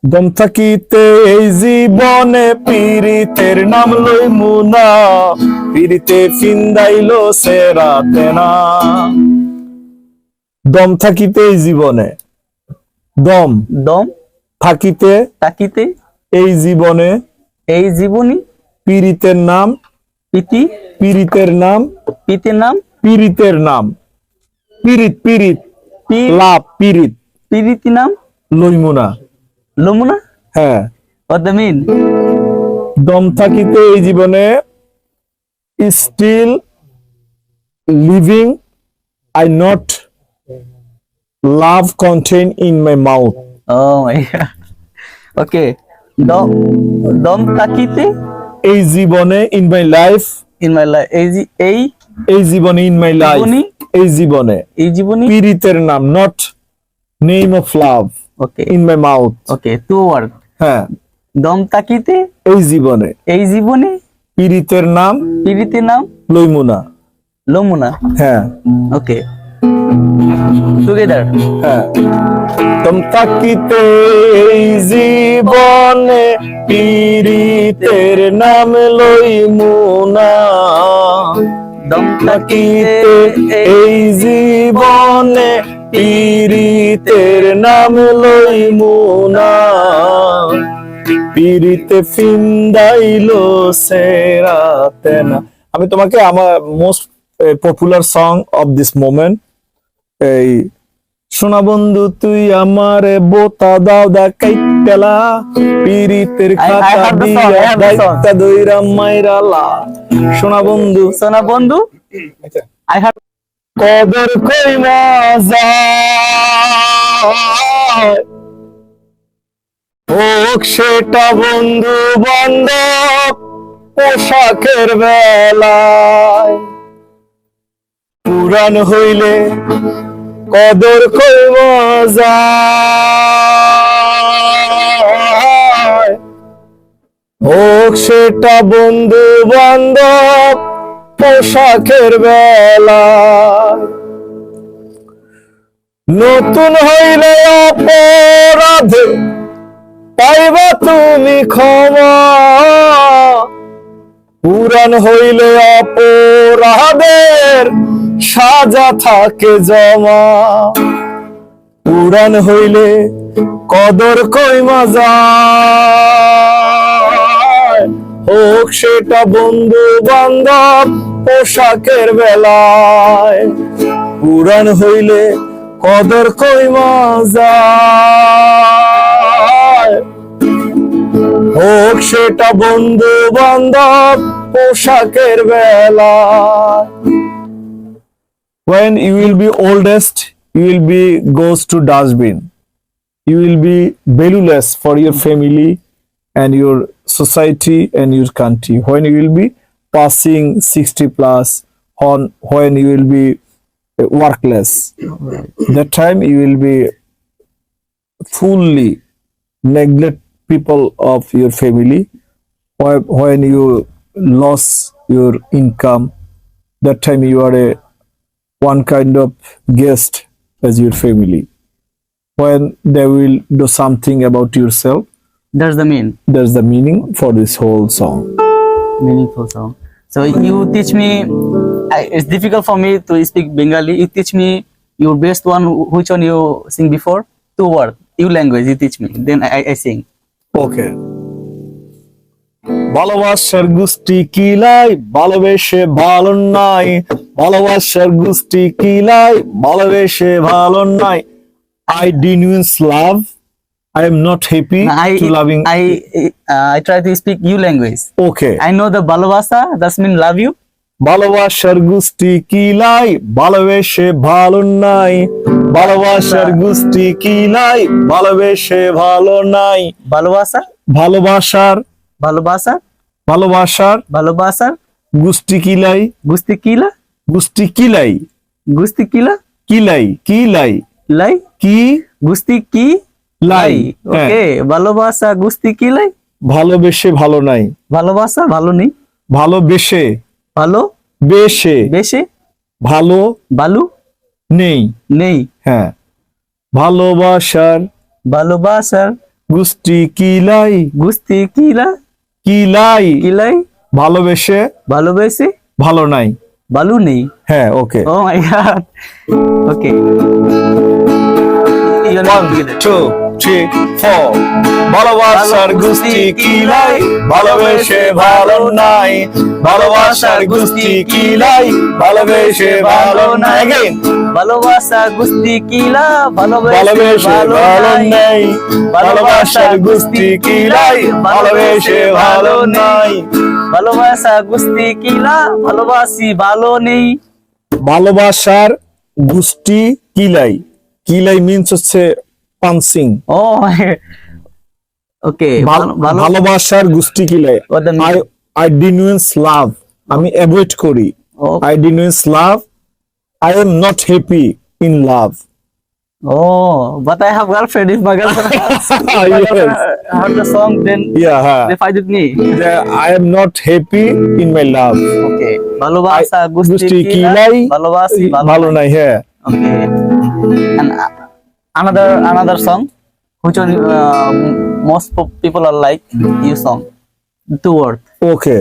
দম থাকিতে এই জীবনে পীড়িতের নাম লইমু না, পীড়িতে ফিন্দাইলো সেরাতে না। দম থাকিতে এই জীবনে, দম দম থাকিতে তাকিতে এই জীবনে, এই জীবনী পীড়িতের নাম, পিতি পীড়িতের নাম, পিতের নাম পীড়িতের নাম, পীড়িত পীড়িত পীর লাভ পীড়িত পিরিতি নাম লইমু না। লমুনা। হ্যাঁ, What the mean? দম থাকিতে এই জীবনে, still living I not love contain in my mouth. Oh my god. Okay. দম দম তাকিতে এই জীবনে in my life, in my life এই জীবনে ইন মাই লাইফ, জীবনী? এই জীবনে এই জীবনী। পীড়িতের নাম, not name of love Okay. In my mouth. Okay. Two word. হ্যাঁ, দম তাকিতে এই জীবনে এই জীবনে পীড়িতের নাম পিরিতি নাম লইমু না। লমুনা। হ্যাঁ Okay. Together. হ্যাঁ, দম থাকিতে এই জীবনে পীড়িতের নাম লইমু না, দম থাকিতে এই জীবনে পীড়িতের নাম লইমু না, পীড়িতে ফিন্দাইলো সেরাতে না। আমি তোমাকে আমার most popular song of this moment, এই সোনা বন্ধু তুই আমারে বোতা দাও দা কাইতেলা, পীড়িতের খাতা heard the song, দিয়া I heard the song. দাইতা দইরা মাইরালা। সোনা বন্ধু সোনা বন্ধু I have কদর কইমা যায়, হোক সেটা বন্ধু বান্ধব পোশাকের বেলায়, পুরান হইলে কদর কইমা যায়, হোক সেটা বন্ধু বান্ধব পোশাকের বেলায়, নতুন হইলে অপরাধে পাইবা তুমি ক্ষমা, পুরান হইলে অপরাধের সাজা থাকে জমা, পুরান হইলে কদর কইমা যায়, হোক সেটা বন্ধু বান্ধব পোশাকের বেলায়, পুরান হইলে কদর কইমা যায়, হোক সেটা বন্ধু বান্ধব পোশাকের বেলায়। When you will be oldest, you will be goes to dustbin. You will be valueless for your family and your society and your country. When you will be passing 60 plus, when you will be workless, that time you will be fully neglect people of your family. When you lost your income, that time you are a one kind of guest as your family. When they will do something about yourself, that's the mean that's the meaning for this whole song. meaningful song. So you teach me it's difficult for me to speak Bengali. You teach me your best one, which one you sing before? Two word, you language you teach me, then I sing. Okay. ভালোবাসার গুষ্টি কিলাই ভালোবেসে ভালো নাই, ভালোবাসার গুষ্টি কিলাই ভালোবেসে ভালো নাই, I didn't love, I am not happy to loving. I try to speak you language. Okay. I know the balabasa, that's mean love you. ভালোবাসার গুষ্টি কিলাই ভালোবেসে ভালো নাই, ভালোবাসার গুষ্টি কিলাই ভালোবেসে ভালো নাই, Balabasa, ভালোবাসার balabasa, ভালোবাসার balabasa, গুষ্টি কিলাই, gusti kila, গুষ্টি কিলাই, gusti kila, কিলাই কিলাই lai, কি gusti ki, লাই। Okay, balabasa, gusti kilai, ভালোবেসে ভালো নাই, balabasa, ভালো নেই, ভালোবেসে ভালো বেশে বেশে, ভালো বালু নেই। নেই, হ্যাঁ, ভালোবাসার ভালোবাসার গুষ্টি কিলাই গুস্তি কিলা কিলাই কিলাই ভালোবেসে ভালোবেসে ভালো নাই। বালু নেই। হ্যাঁ, ওকে। Oh my god. Okay. You're not 1 together. 2 3 4 ভালোবাসার গুষ্টি কিলাই ভালোবেসে ভালো নাই, ভালোবাসার গুষ্টি কিলাই ভালোবেসে ভালো নাই। Again. ভালোবাসা গুস্তি কিলা ভালোবেসে ভালোবেসে ভালো ভালো নাই। নাই, ভালোবাসার গুষ্টি কিলাই ভালোবেসে ভালো নাই। ভালোবাসা গুস্তি কিলা ভালোবাসি ভালো নেই। ভালোবাসার গুষ্টি কিলাই, কিলাই মিন্স হচ্ছে পানসিং। Oh my. Okay. ভালোবাসার গুষ্টি কিলাই, What the meaning? I denounce love, আমি অ্যাভয়েড করি। Oh. I denounce love, I am not happy in love. Oh, but I have girlfriend. If my girlfriend heard the song, then they fight with me. I am not happy in my love. Okay. ভালোবাসা গুস্তি গুষ্টি কিলা কিলাই ভালোবাসি ভালো নাই। হ্যাঁ, Okay. And another song, which one most people are like you song? 2 words. Okay.